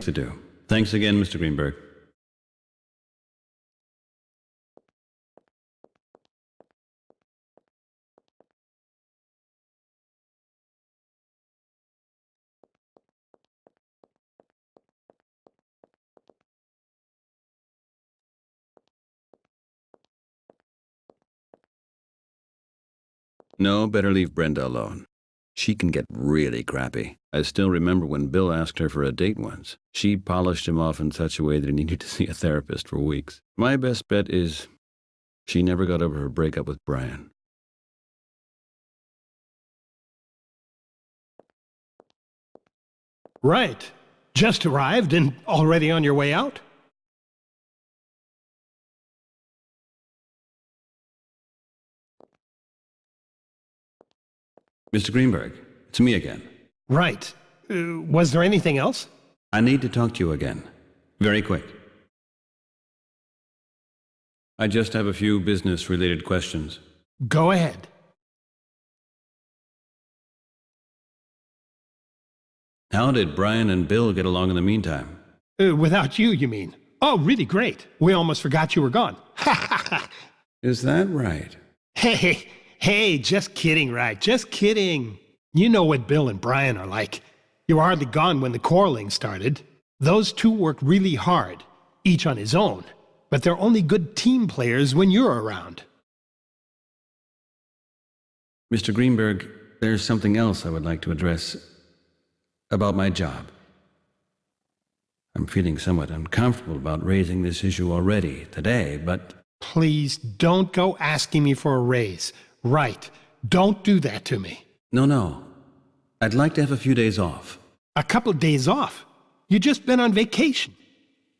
To do. Thanks again, Mr. Greenberg. No, better leave Brenda alone. She can get really crappy. I still remember when Bill asked her for a date once. She polished him off in such a way that he needed to see a therapist for weeks. My best bet is she never got over her breakup with Brian. Right. Just arrived and already on your way out? Mr. Greenberg, it's me again. Right. Was there anything else? I need to talk to you again. Very quick. I just have a few business-related questions. Go ahead. How did Brian and Bill get along in the meantime? Without you, you mean? Oh, really great. We almost forgot you were gone. Is that right? Hey, just kidding, right? Just kidding. You know what Bill and Brian are like. You were hardly gone when the quarreling started. Those two work really hard, each on his own, but they're only good team players when you're around. Mr. Greenberg, there's something else I would like to address about my job. I'm feeling somewhat uncomfortable about raising this issue already today, but... Please don't go asking me for a raise. Right. Don't do that to me. No. I'd like to have a few days off. A couple of days off? You just been on vacation.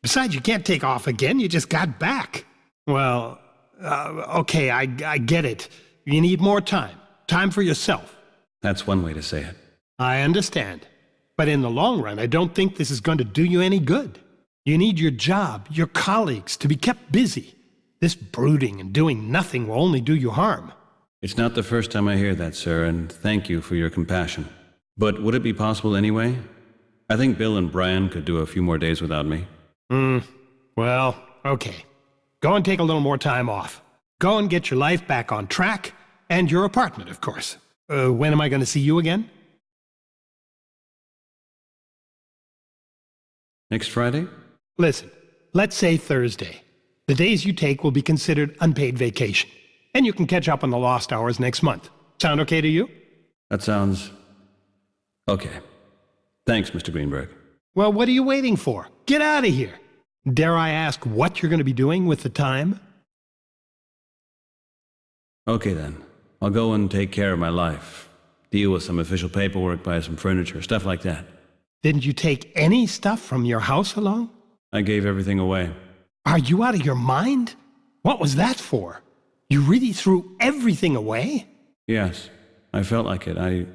Besides, you can't take off again. You just got back. Well, okay, I get it. You need more time. Time for yourself. That's one way to say it. I understand. But in the long run, I don't think this is going to do you any good. You need your job, your colleagues, to be kept busy. This brooding and doing nothing will only do you harm. It's not the first time I hear that, sir, and thank you for your compassion. But would it be possible anyway? I think Bill and Brian could do a few more days without me. Well, okay. Go and take a little more time off. Go and get your life back on track, and your apartment, of course. When am I going to see you again? Next Friday? Listen, let's say Thursday. The days you take will be considered unpaid vacation, and you can catch up on the lost hours next month. Sound okay to you? That sounds... okay. Thanks, Mr. Greenberg. Well, what are you waiting for? Get out of here. Dare I ask what you're going to be doing with the time? Okay then. I'll go and take care of my life. Deal with some official paperwork, buy some furniture, stuff like that. Didn't you take any stuff from your house along? I gave everything away. Are you out of your mind? What was that for? You really threw everything away? Yes, I felt like it. I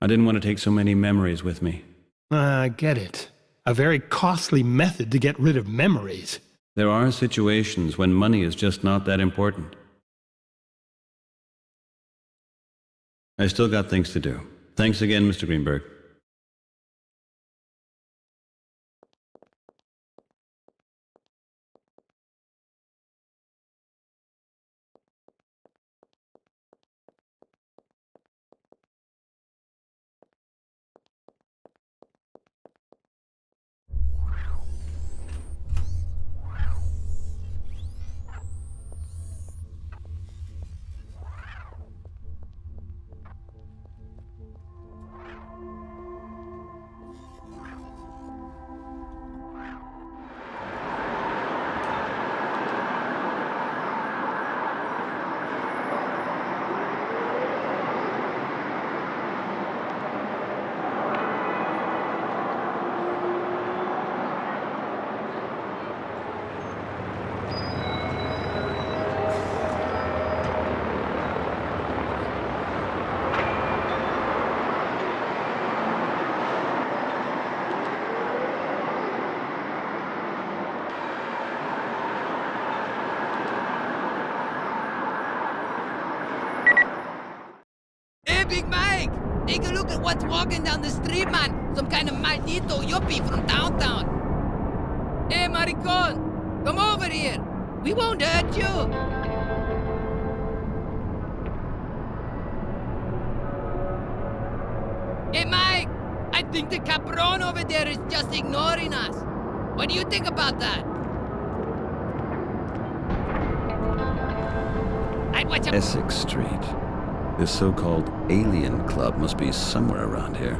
didn't want to take so many memories with me. I get it. A very costly method to get rid of memories. There are situations when money is just not that important. I still got things to do. Thanks again, Mr. Greenberg. Big Mike! Take a look at what's walking down the street, man. Some kind of maldito yuppie from downtown. Hey, maricon, come over here. We won't hurt you. Hey, Mike, I think the cabron over there is just ignoring us. What do you think about that? I'd watch out. Essex Street. This so-called alien club must be somewhere around here.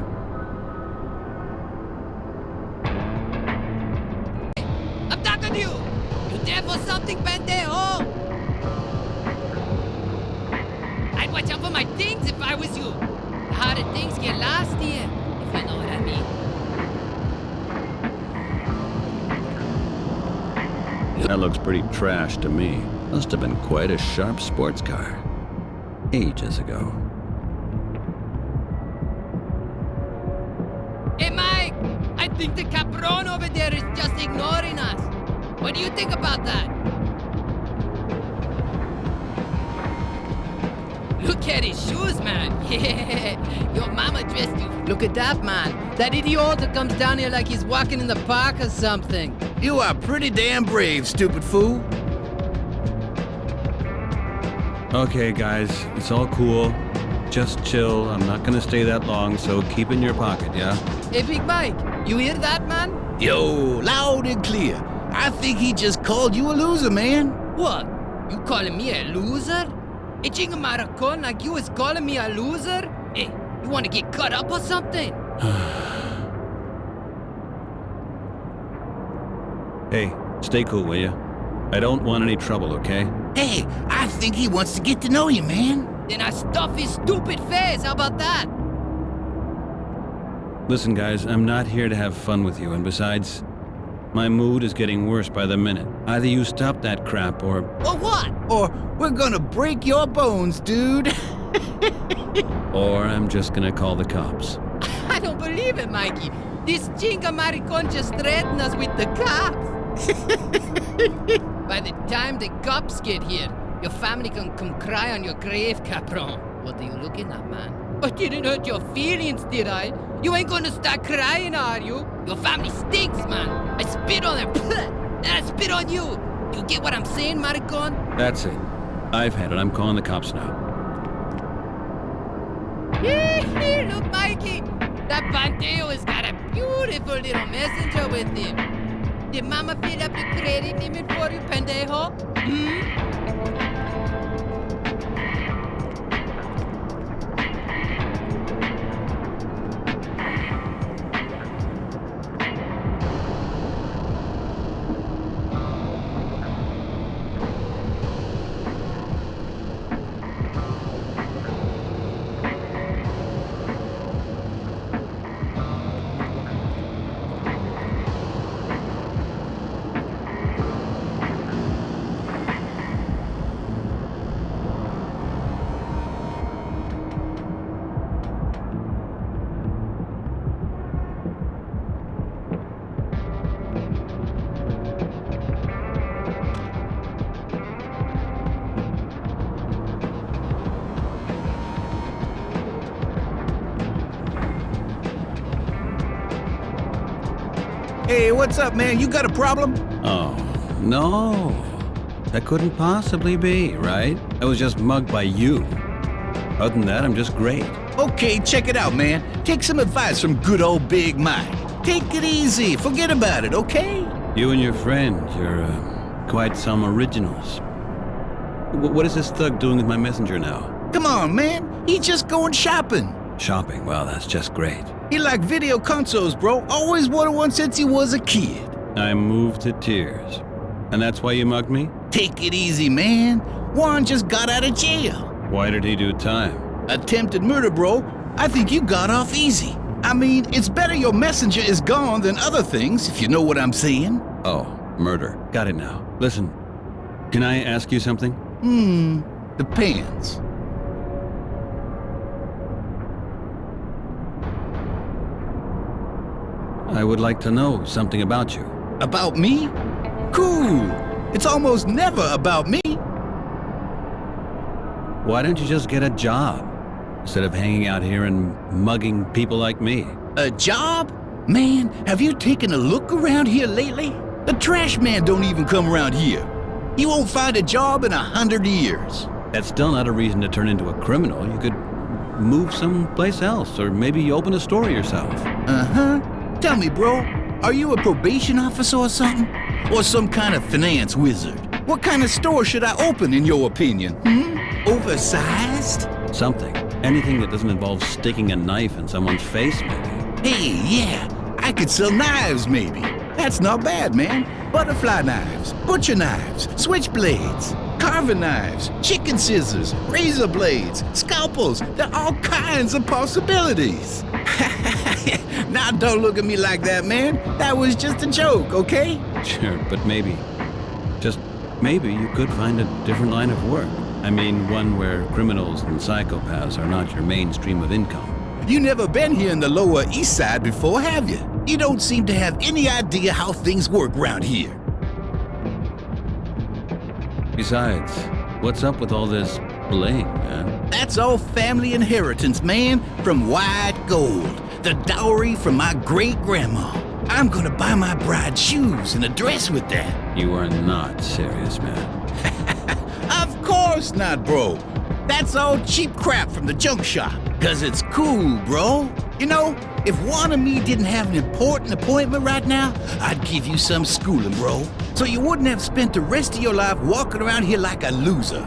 I'm talking to you! You there for something, pendejo? I'd watch out for my things if I was you. The harder things get lost here, if you know what I mean. That looks pretty trash to me. Must have been quite a sharp sports car. Ages ago. Hey, Mike! I think the cabron over there is just ignoring us. What do you think about that? Look at his shoes, man. Yeah, your mama dressed you. Look at that, man. That idiot that comes down here like he's walking in the park or something. You are pretty damn brave, stupid fool. Okay, guys, it's all cool. Just chill. I'm not gonna stay that long, so keep in your pocket, yeah? Hey, Big Mike, you hear that, man? Yo, loud and clear. I think he just called you a loser, man. What? You calling me a loser? A chinga maricon like you is calling me a loser? Hey, you wanna get cut up or something? Hey, stay cool, will ya? I don't want any trouble, okay? Hey, I think he wants to get to know you, man. Then I stuff his stupid face, how about that? Listen, guys, I'm not here to have fun with you, and besides, my mood is getting worse by the minute. Either you stop that crap, or what? Or we're gonna break your bones, dude. or I'm just gonna call the cops. I don't believe it, Mikey. This chinga maricon just threatened us with the cops. By the time the cops get here, your family can come cry on your grave, Capron. What are you looking at, man? I didn't hurt your feelings, did I? You ain't gonna start crying, are you? Your family stinks, man. I spit on them, and I spit on you. You get what I'm saying, maricon? That's it. I've had it. I'm calling the cops now. Look, Mikey. That Bandeo has got a beautiful little messenger with him. Did Mama fill up the credit limit for you, pendejo? Hey, what's up, man? You got a problem? Oh, no. That couldn't possibly be, right? I was just mugged by you. Other than that, I'm just great. Okay, check it out, man. Take some advice from good old Big Mike. Take it easy. Forget about it, okay? You and your friend, you're quite some originals. What is this thug doing with my messenger now? Come on, man. He's just going shopping. Shopping? Well, that's just great. He like video consoles, bro. Always wanted one since he was a kid. I'm moved to tears. And that's why you mugged me? Take it easy, man. Juan just got out of jail. Why did he do time? Attempted murder, bro. I think you got off easy. I mean, it's better your messenger is gone than other things, if you know what I'm saying. Oh, murder. Got it now. Listen, can I ask you something? Depends. I would like to know something about you. About me? Cool. It's almost never about me. Why don't you just get a job? instead of hanging out here and mugging people like me. A job? Man, have you taken a look around here lately? The trash man don't even come around here. You won't find a job in 100 years. That's still not a reason to turn into a criminal. You could move someplace else, or maybe open a store yourself. Uh-huh. Tell me, bro, are you a probation officer or something? Or some kind of finance wizard? What kind of store should I open, in your opinion? Oversized? Something. Anything that doesn't involve sticking a knife in someone's face, maybe. Hey, yeah, I could sell knives, maybe. That's not bad, man. Butterfly knives, butcher knives, switchblades, carving knives, chicken scissors, razor blades, scalpels. There are all kinds of possibilities. Now don't look at me like that, man. That was just a joke, okay? Sure, but maybe, just maybe you could find a different line of work. I mean, one where criminals and psychopaths are not your main stream of income. You never been here in the Lower East Side before, have you? You don't seem to have any idea how things work around here. Besides, what's up with all this bling, man? That's all family inheritance, man, from white gold. The dowry from my great-grandma. I'm gonna buy my bride shoes and a dress with that. You are not serious, man. Of course not, bro. That's all cheap crap from the junk shop. 'Cause it's cool, bro. You know, if one of me didn't have an important appointment right now, I'd give you some schooling, bro. So you wouldn't have spent the rest of your life walking around here like a loser.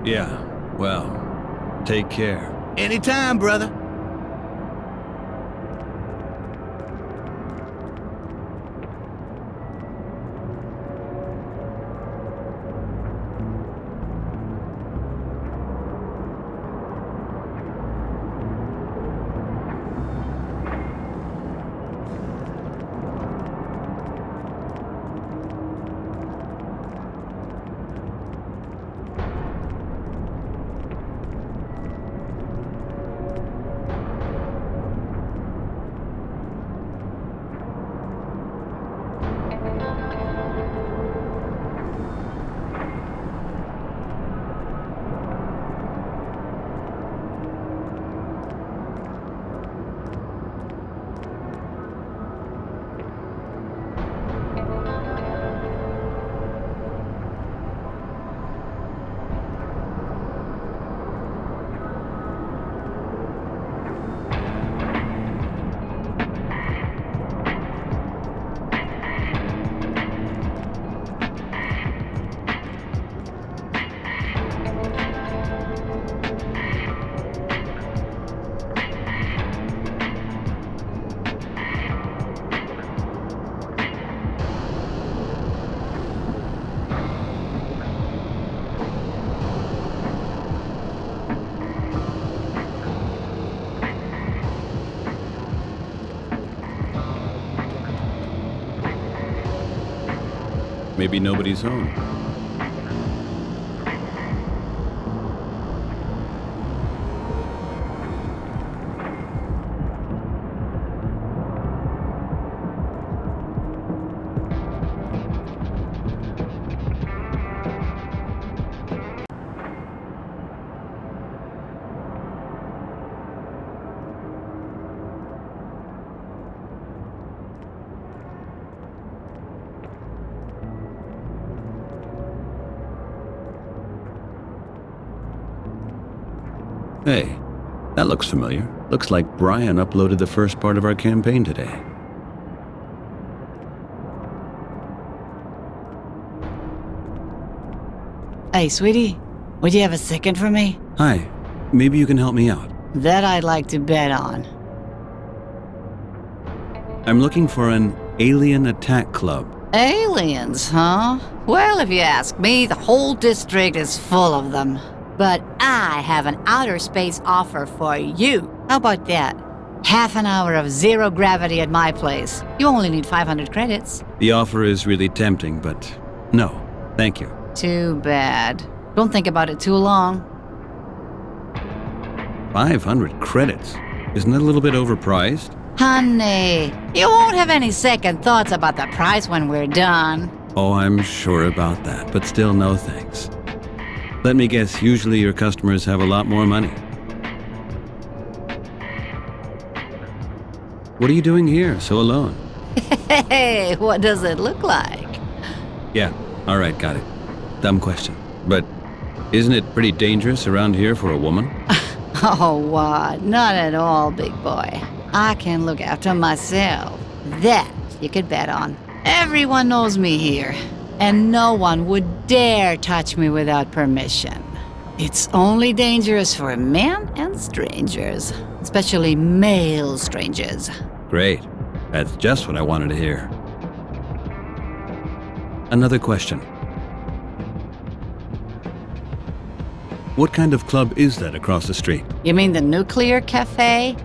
Yeah, well, take care. Anytime, brother. Maybe nobody's home. Hey, that looks familiar. Looks like Brian uploaded the first part of our campaign today. Hey, sweetie, would you have a second for me? Hi, maybe you can help me out. That I'd like to bet on. I'm looking for an alien attack club. Aliens, huh? Well, if you ask me, the whole district is full of them. But I have an outer space offer for you. How about that? Half an hour of zero gravity at my place. You only need 500 credits. The offer is really tempting, but no, thank you. Too bad. Don't think about it too long. 500 credits? Isn't that a little bit overpriced? Honey, you won't have any second thoughts about the price when we're done. Oh, I'm sure about that, but still no thanks. Let me guess, usually your customers have a lot more money. What are you doing here, so alone? Hey, what does it look like? Yeah, all right, got it. Dumb question. But isn't it pretty dangerous around here for a woman? Oh, what? Not at all, big boy. I can look after myself. That you could bet on. Everyone knows me here, and no one would dare touch me without permission. It's only dangerous for men and strangers, especially male strangers. Great. That's just what I wanted to hear. Another question. What kind of club is that across the street? You mean the nuclear cafe?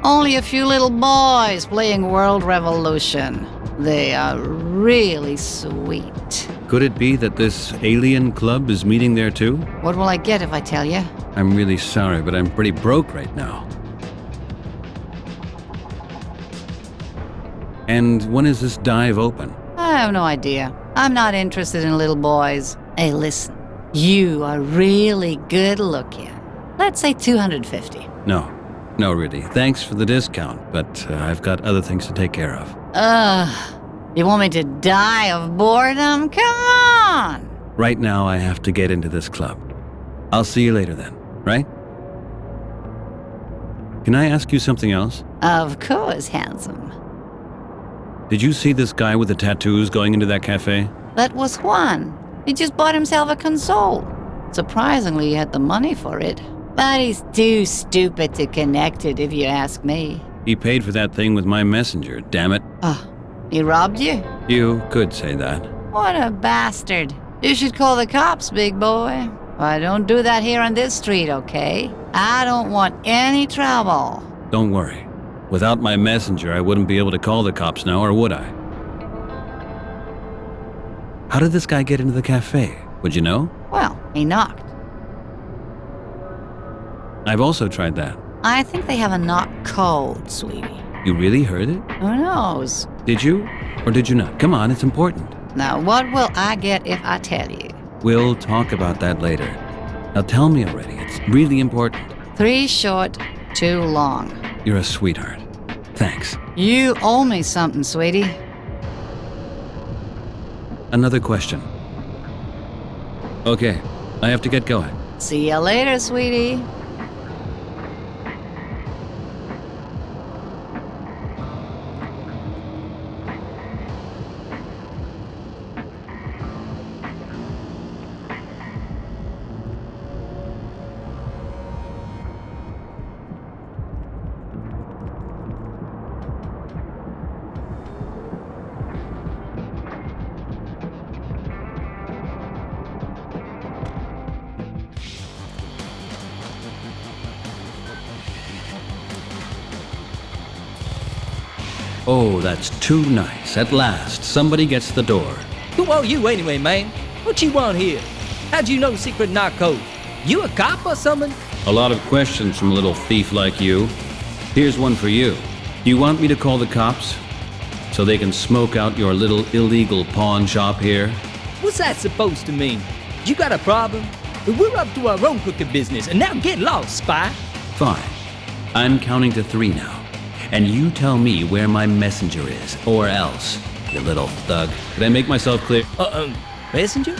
Only a few little boys playing World Revolution. They are really sweet. Could it be that this alien club is meeting there too? What will I get if I tell you? I'm really sorry, but I'm pretty broke right now. And when is this dive open? I have no idea. I'm not interested in little boys. Hey, listen. You are really good looking. Let's say 250. No, really. Thanks for the discount, but I've got other things to take care of. You want me to die of boredom? Come on! Right now, I have to get into this club. I'll see you later then, right? Can I ask you something else? Of course, handsome. Did you see this guy with the tattoos going into that cafe? That was Juan. He just bought himself a console. Surprisingly, he had the money for it. But he's too stupid to connect it, if you ask me. He paid for that thing with my messenger, damn it. Oh, he robbed you? You could say that. What a bastard. You should call the cops, big boy. I don't do that here on this street, okay? I don't want any trouble. Don't worry. Without my messenger, I wouldn't be able to call the cops now, or would I? How did this guy get into the cafe? Would you know? Well, he knocked. I've also tried that. I think they have a knock code, sweetie. You really heard it? Who knows? Did you? Or did you not? Come on, it's important. Now, what will I get if I tell you? We'll talk about that later. Now tell me already, it's really important. 3 short, 2 long. You're a sweetheart. Thanks. You owe me something, sweetie. Another question. Okay, I have to get going. See you later, sweetie. Oh, that's too nice. At last, somebody gets the door. Who are you anyway, man? What you want here? How'd you know the secret knock code? You a cop or something? A lot of questions from a little thief like you. Here's one for you. Do you want me to call the cops? So they can smoke out your little illegal pawn shop here? What's that supposed to mean? You got a problem? We're up to our own crooked business, and now get lost, spy. Fine. I'm counting to 3 now. And you tell me where my messenger is, or else, you little thug. Did I make myself clear? Messenger?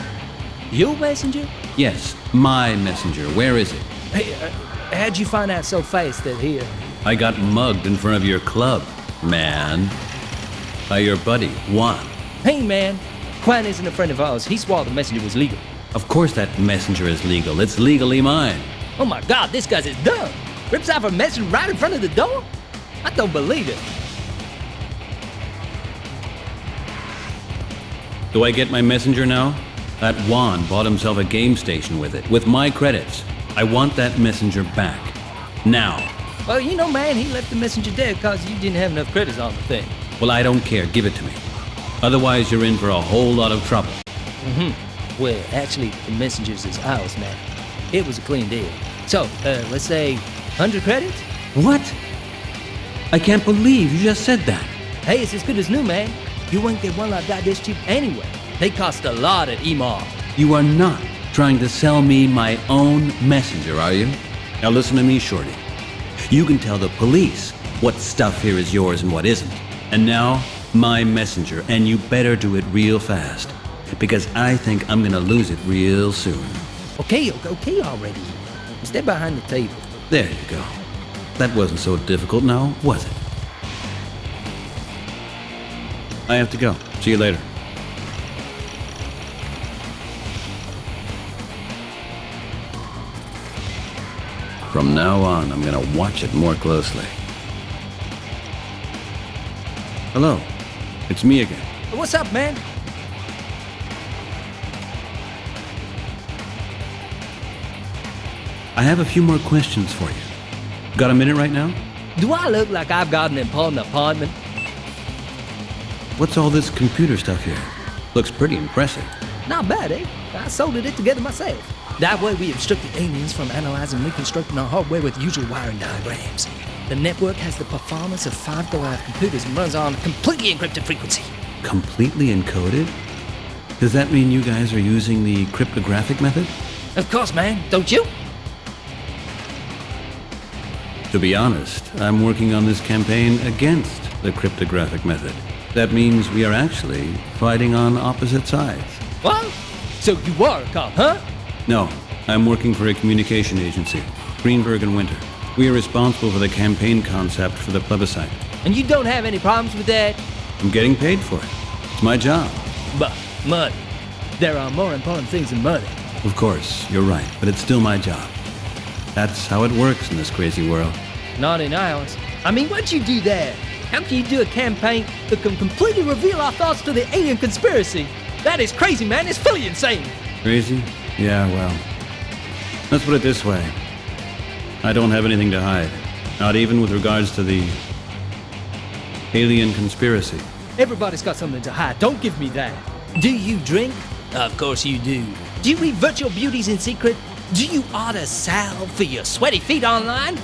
Your messenger? Yes, my messenger. Where is it? Hey, how'd you find out so fast that here? I got mugged in front of your club, man. By your buddy, Juan. Hey, man. Juan isn't a friend of ours. He swore the messenger was legal. Of course that messenger is legal. It's legally mine. Oh my God, this guy's is dumb. Rips off a messenger right in front of the door? I don't believe it. Do I get my messenger now? That Juan bought himself a game station with it, with my credits. I want that messenger back. Now. Well, you know, man, he left the messenger dead because you didn't have enough credits on the thing. Well, I don't care. Give it to me. Otherwise, you're in for a whole lot of trouble. Well, actually, the messenger's is ours now. It was a clean deal. So, let's say 100 credits? What? I can't believe you just said that. Hey, it's as good as new, man. You won't get one like that this cheap anyway. They cost a lot at E-Mall. You are not trying to sell me my own messenger, are you? Now listen to me, Shorty. You can tell the police what stuff here is yours and what isn't. And now, my messenger, and you better do it real fast. Because I think I'm gonna lose it real soon. Okay already. Step behind the table. There you go. That wasn't so difficult now, was it? I have to go. See you later. From now on, I'm gonna watch it more closely. Hello. It's me again. What's up, man? I have a few more questions for you. Got a minute right now? Do I look like I've got an important appointment? What's all this computer stuff here? Looks pretty impressive. Not bad, eh? I soldered it together myself. That way we obstruct the aliens from analyzing and reconstructing our hardware with usual wiring diagrams. The network has the performance of 5 Goliath computers and runs on a completely encrypted frequency. Completely encoded? Does that mean you guys are using the cryptographic method? Of course, man. Don't you? To be honest, I'm working on this campaign against the cryptographic method. That means we are actually fighting on opposite sides. What? So you are a cop, huh? No, I'm working for a communication agency, Greenberg and Winter. We are responsible for the campaign concept for the plebiscite. And you don't have any problems with that? I'm getting paid for it. It's my job. But money. There are more important things than money. Of course, you're right, but it's still my job. That's how it works in this crazy world. Not in ours. I mean, what'd you do there? How can you do a campaign that can completely reveal our thoughts to the alien conspiracy? That is crazy, man. It's fully insane. Crazy? Yeah, well, let's put it this way. I don't have anything to hide. Not even with regards to the alien conspiracy. Everybody's got something to hide. Don't give me that. Do you drink? Of course you do. Do you read virtual beauties in secret? Do you order salve for your sweaty feet online?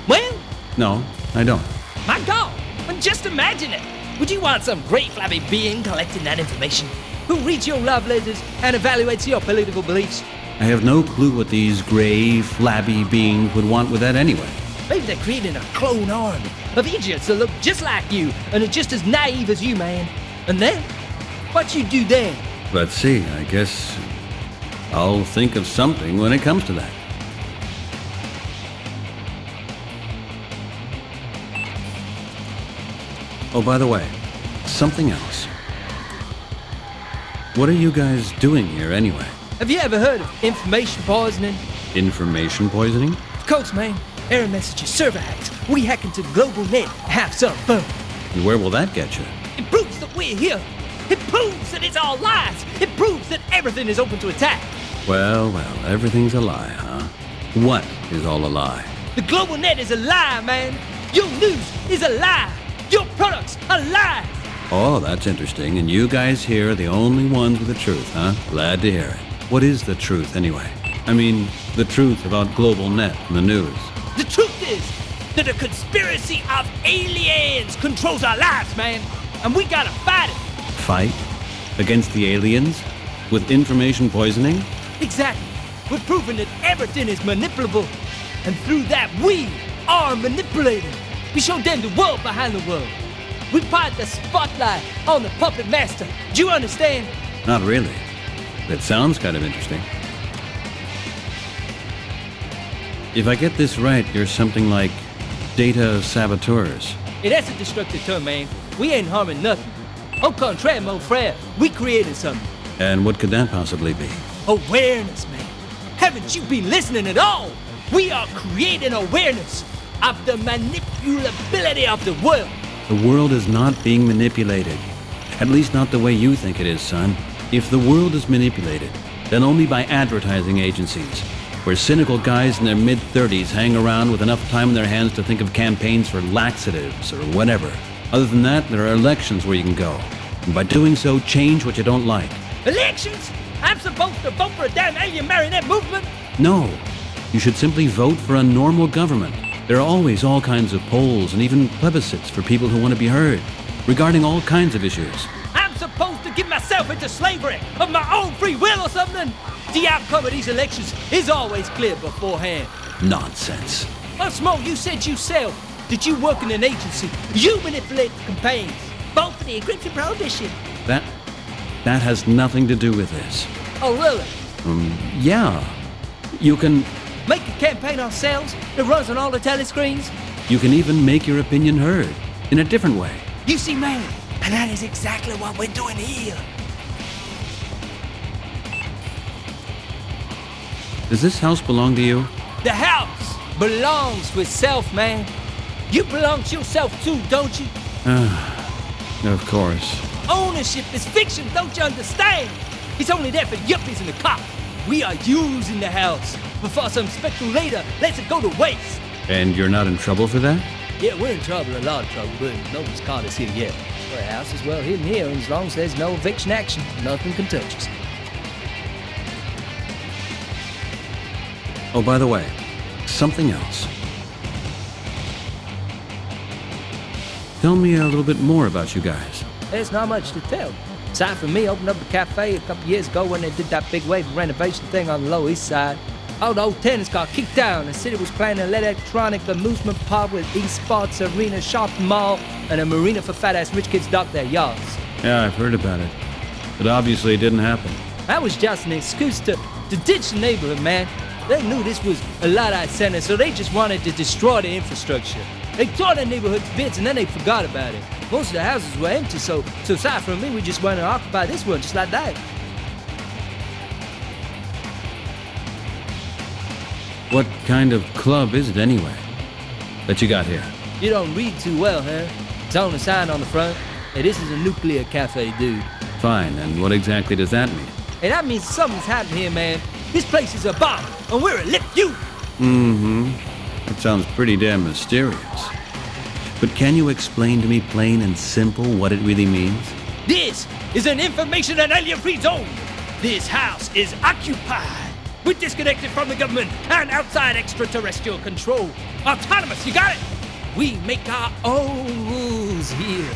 Well, No, I don't. my God, but just imagine it. Would you want some great flabby being collecting that information? Who reads your love letters and evaluates your political beliefs? I have no clue what these gray, flabby beings would want with that anyway. Maybe they're creating a clone army of idiots that look just like you and are just as naive as you, man. And then, what you do then? Let's see, I guess I'll think of something when it comes to that. Oh, by the way, something else. What are you guys doing here anyway? Have you ever heard of information poisoning? Information poisoning? Of course, man. Error messages, server hacks. We hack into the global net and have some fun. And where will that get you? It proves that we're here. It proves that it's all lies. It proves that everything is open to attack. Well, everything's a lie, huh? What is all a lie? The global net is a lie, man. Your news is a lie. Your products are lies. Oh, that's interesting. And you guys here are the only ones with the truth, huh? Glad to hear it. What is the truth, anyway? I mean, the truth about global net and the news. The truth is that a conspiracy of aliens controls our lives, man. And we gotta fight it. Fight? Against the aliens? With information poisoning? Exactly. We're proving that everything is manipulable. And through that, we are manipulated. We show them the world behind the world. We point the spotlight on the puppet master. Do you understand? Not really. That sounds kind of interesting. If I get this right, you're something like data saboteurs. It is a destructive term, man. We ain't harming nothing. Au contraire, mon frère, we created something. And what could that possibly be? Awareness, man. Haven't you been listening at all? We are creating awareness of the manipulability of the world. The world is not being manipulated. At least not the way you think it is, son. If the world is manipulated, then only by advertising agencies, where cynical guys in their mid-30s hang around with enough time on their hands to think of campaigns for laxatives or whatever. Other than that, there are elections where you can go. And by doing so, change what you don't like. Elections? I'm supposed to vote for a damn alien marionette movement? No. You should simply vote for a normal government. There are always all kinds of polls and even plebiscites for people who want to be heard, regarding all kinds of issues. I'm supposed to give myself into slavery of my own free will or something? The outcome of these elections is always clear beforehand. Nonsense. What's more, you said yourself that you work in an agency. You manipulate the campaigns. Vote for the encryption prohibition. That has nothing to do with this. Oh, really? Yeah. You can Make a campaign ourselves that runs on all the telescreens? even make your opinion heard in a different way. You see, man, and that is exactly what we're doing here. Does this house belong to you? The house belongs to itself, man. You belong to yourself too, don't you? Of course. Ownership is fiction, don't you understand? It's only there for yuppies and the cop. We are using the house before some speculator lets it go to waste. And you're not in trouble for that? Yeah, we're in trouble, a lot of trouble, but nobody's caught us here yet. Our house is well hidden here, and as long as there's no eviction action, nothing can touch us. Oh, by the way, something else. Tell me a little bit more about you guys. There's not much to tell. Aside from me opening up a cafe a couple years ago when they did that big wave renovation thing on the Lower East Side. All the old tenants got kicked down. The city was planning an electronic amusement park with esports arena, shopping mall, and a marina for fat-ass rich kids dock their yards. Yeah, I've heard about it. But obviously it didn't happen. That was just an excuse to ditch the neighborhood, man. They knew this was a Luddite center, so they just wanted to destroy the infrastructure. They tore the neighborhood to bits and then they forgot about it. Most of the houses were empty, so aside from me, we just went and occupied this one just like that. What kind of club is it anyway that you got here? You don't read too well, huh? It's on the sign on the front. Hey, this is a nuclear cafe, dude. Fine, and what exactly does that mean? Hey, that means something's happened here, man. This place is a bomb, and we're a lit you. That sounds pretty damn mysterious. But can you explain to me plain and simple what it really means? This is an information and alien-free zone. This house is occupied. We're disconnected from the government and outside extraterrestrial control. Autonomous, you got it? We make our own rules here.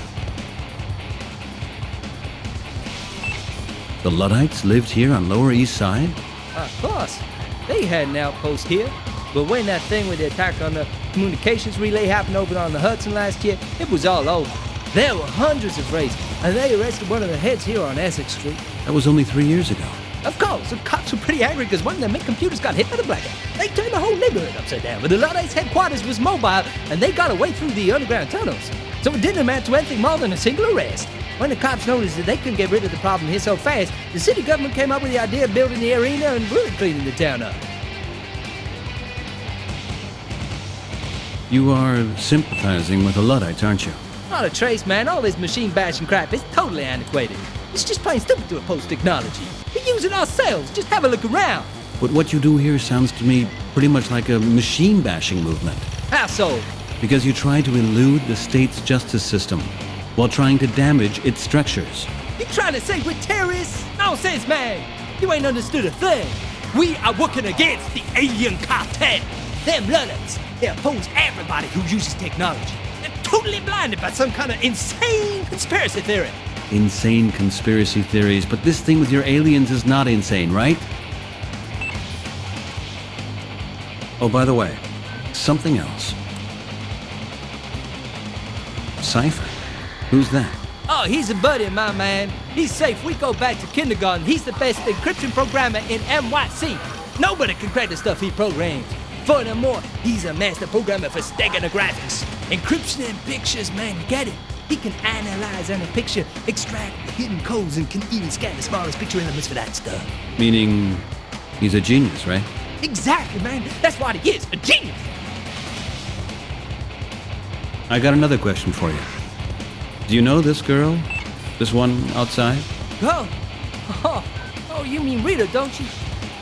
The Luddites lived here on Lower East Side? Of course. They had an outpost here. But when that thing with the attack on the communications relay happened over on the Hudson last year, it was all over. There were hundreds of raids, and they arrested one of the heads here on Essex Street. That was only 3 years ago. Of course, the cops were pretty angry because one of their main computers got hit by the blackout. They turned the whole neighborhood upside down, but the Luddites' headquarters was mobile, and they got away through the underground tunnels. So it didn't amount to anything more than a single arrest. When the cops noticed that they couldn't get rid of the problem here so fast, the city government came up with the idea of building the arena and really cleaning the town up. You are sympathizing with the Luddites, aren't you? Not a trace, man. All this machine bashing crap is totally antiquated. It's just plain stupid to oppose technology. We use it ourselves. Just have a look around. But what you do here sounds to me pretty much like a machine bashing movement. How so? Because you try to elude the state's justice system while trying to damage its structures. You trying to say we're terrorists? Nonsense, man. You ain't understood a thing. We are working against the alien cartel. Them Luddites, they oppose everybody who uses technology. They're totally blinded by some kind of insane conspiracy theory. Insane conspiracy theories, but this thing with your aliens is not insane, right? Oh, by the way, something else. Cypher. Who's that? Oh, he's a buddy of mine, man. He's safe. We go back to kindergarten. He's the best encryption programmer in NYC. Nobody can crack the stuff he programs. Furthermore, he's a master programmer for steganographics. Encryption in pictures, man, you get it? He can analyze any picture, extract the hidden codes, and can even scan the smallest picture elements for that stuff. Meaning, he's a genius, right? Exactly, man. That's what he is, a genius. I got another question for you. Do you know this girl? This one outside? Oh, you mean Rita, don't you?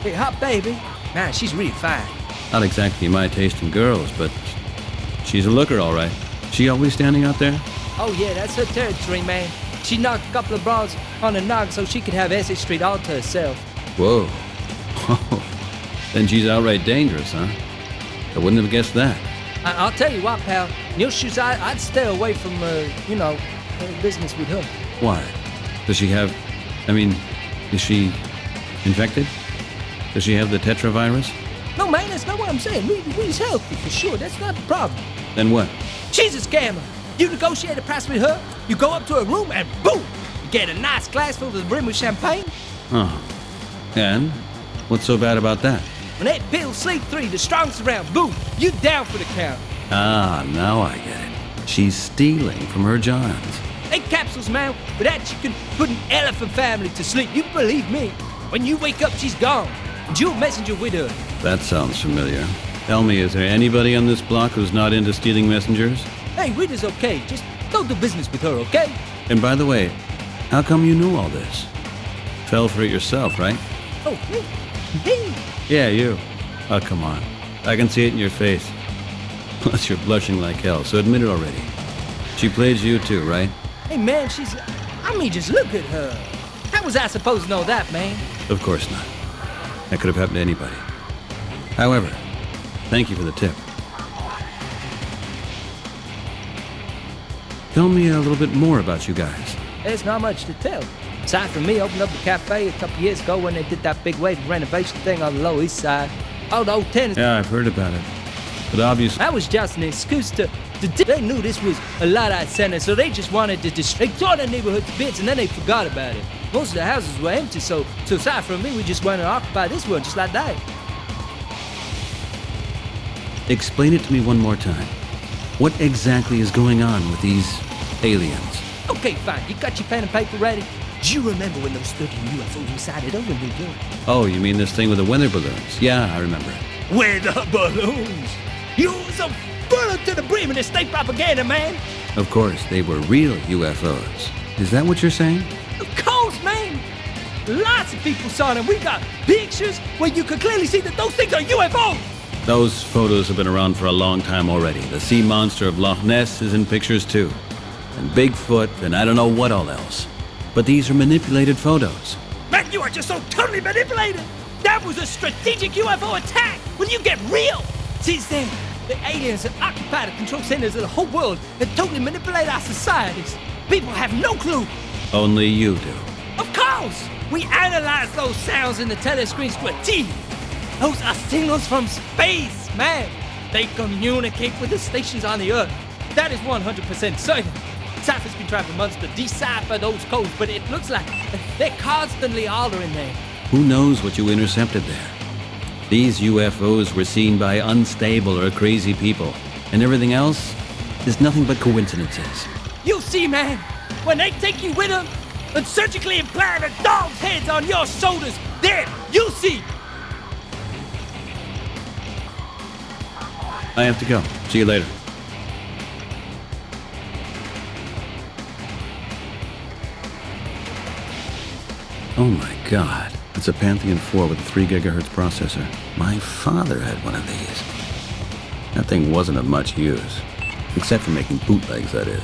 Hey, hot baby. Man, she's really fine. Not exactly my taste in girls, but she's a looker, all right. She always standing out there? Oh, yeah, that's her territory, man. She knocked a couple of bras on the nog so she could have Essex Street all to herself. Whoa. Then she's outright dangerous, huh? I wouldn't have guessed that. I'll tell you what, pal. In your shoes, I'd stay away from, business with her. Why? Does she have... is she infected? Does she have the tetravirus? No, man, that's not what I'm saying. We's healthy for sure. That's not the problem. Then what? She's a scammer. You negotiate a price with her, you go up to her room, and boom! You get a nice glass filled to the brim with champagne. Oh. And? What's so bad about that? When that pill sleep 3, the strongest around, boom! You down for the count. Ah, now I get it. She's stealing from her Johns. 8 capsules, man. With that, you can put an elephant family to sleep. You believe me. When you wake up, she's gone. And you'll messenger with her. That sounds familiar. Tell me, is there anybody on this block who's not into stealing messengers? Hey, Rita's okay. Just don't do business with her, okay? And by the way, how come you knew all this? Fell for it yourself, right? Oh, me? Yeah, you. Oh, come on. I can see it in your face. Plus, you're blushing like hell, so admit it already. She played you too, right? Hey, man, I mean, just look at her. How was I supposed to know that, man? Of course not. That could have happened to anybody. However, thank you for the tip. Tell me a little bit more about you guys. There's not much to tell. Aside from me opening up the cafe a couple years ago when they did that big wave renovation thing on the Lower East Side. All the old tenants. Yeah, I've heard about it. But obviously... That was just an excuse to they knew this was a lot-out center, so they just wanted to they tore the neighborhood to bits and then they forgot about it. Most of the houses were empty, so aside from me, we just went and occupied this one just like that. Explain it to me one more time. What exactly is going on with these aliens? Okay, fine. You got your pen and paper ready? Do you remember when those 13 UFOs were sighted over New York? Oh, you mean this thing with the weather balloons? Yeah, I remember. Weather balloons? You was a full to the brim in the state propaganda, man. Of course, they were real UFOs. Is that what you're saying? Of course, man. Lots of people saw them. We got pictures where you could clearly see that those things are UFOs. Those photos have been around for a long time already. The sea monster of Loch Ness is in pictures too. And Bigfoot, and I don't know what all else. But these are manipulated photos. Man, you are just so totally manipulated. That was a strategic UFO attack. When you get real. Since then, the aliens have occupied the control centers of the whole world and totally manipulate our societies. People have no clue. Only you do. Of course! We analyze those sounds in the telescreens to a T. Those are signals from space, man. They communicate with the stations on the Earth. That is 100% certain. Cypher's been trying for months to decipher those codes, but it looks like they're constantly altering there. Who knows what you intercepted there? These UFOs were seen by unstable or crazy people, and everything else is nothing but coincidences. You'll see, man. When they take you with them and surgically implant a dog's heads on your shoulders, then you'll see. I have to go. See you later. Oh my God. It's a Pantheon 4 with a 3 gigahertz processor. My father had one of these. That thing wasn't of much use. Except for making bootlegs, that is.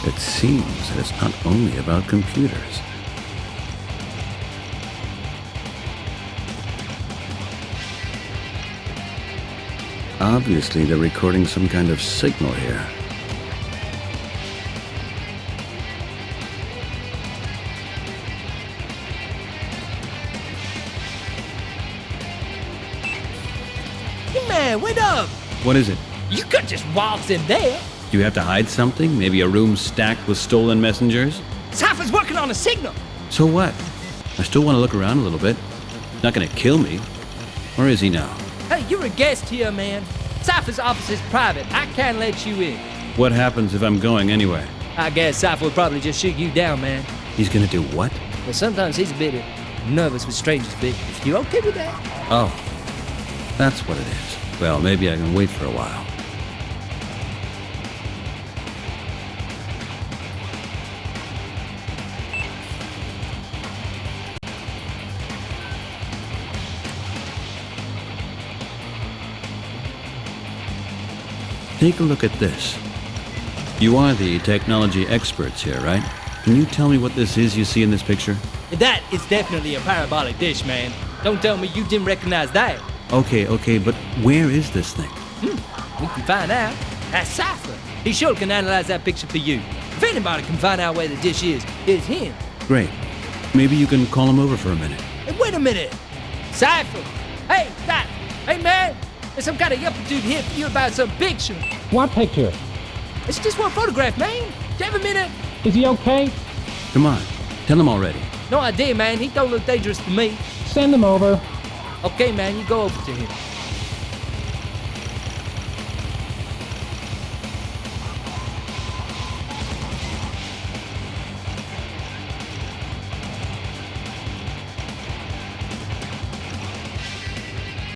It seems that it's not only about computers. Obviously, they're recording some kind of signal here. Hey, man, wait up. What is it? You could just waltz in there. Do you have to hide something? Maybe a room stacked with stolen messengers? Cypher's working on a signal. So what? I still want to look around a little bit. He's not going to kill me. Where is he now? Hey, you're a guest here, man. Cypher's office is private. I can't let you in. What happens if I'm going anyway? I guess Cypher would probably just shoot you down, man. He's going to do what? But sometimes he's a bit nervous with strangers, but if you okay with that? Oh, that's what it is. Well, maybe I can wait for a while. Take a look at this. You are the technology experts here, right? Can you tell me what this is you see in this picture? That is definitely a parabolic dish, man. Don't tell me you didn't recognize that. Okay, but where is this thing? We can find out. That's Cypher. He sure can analyze that picture for you. If anybody can find out where the dish is, it's him. Great. Maybe you can call him over for a minute. Hey, wait a minute. Cypher. Hey, Cypher. Hey, man. There's some kind of yuppie dude here for you about some picture. What picture? It's just one photograph, man. Do you have a minute? Is he okay? Come on, tell him already. No idea, man. He don't look dangerous to me. Send him over. Okay, man, you go over to him.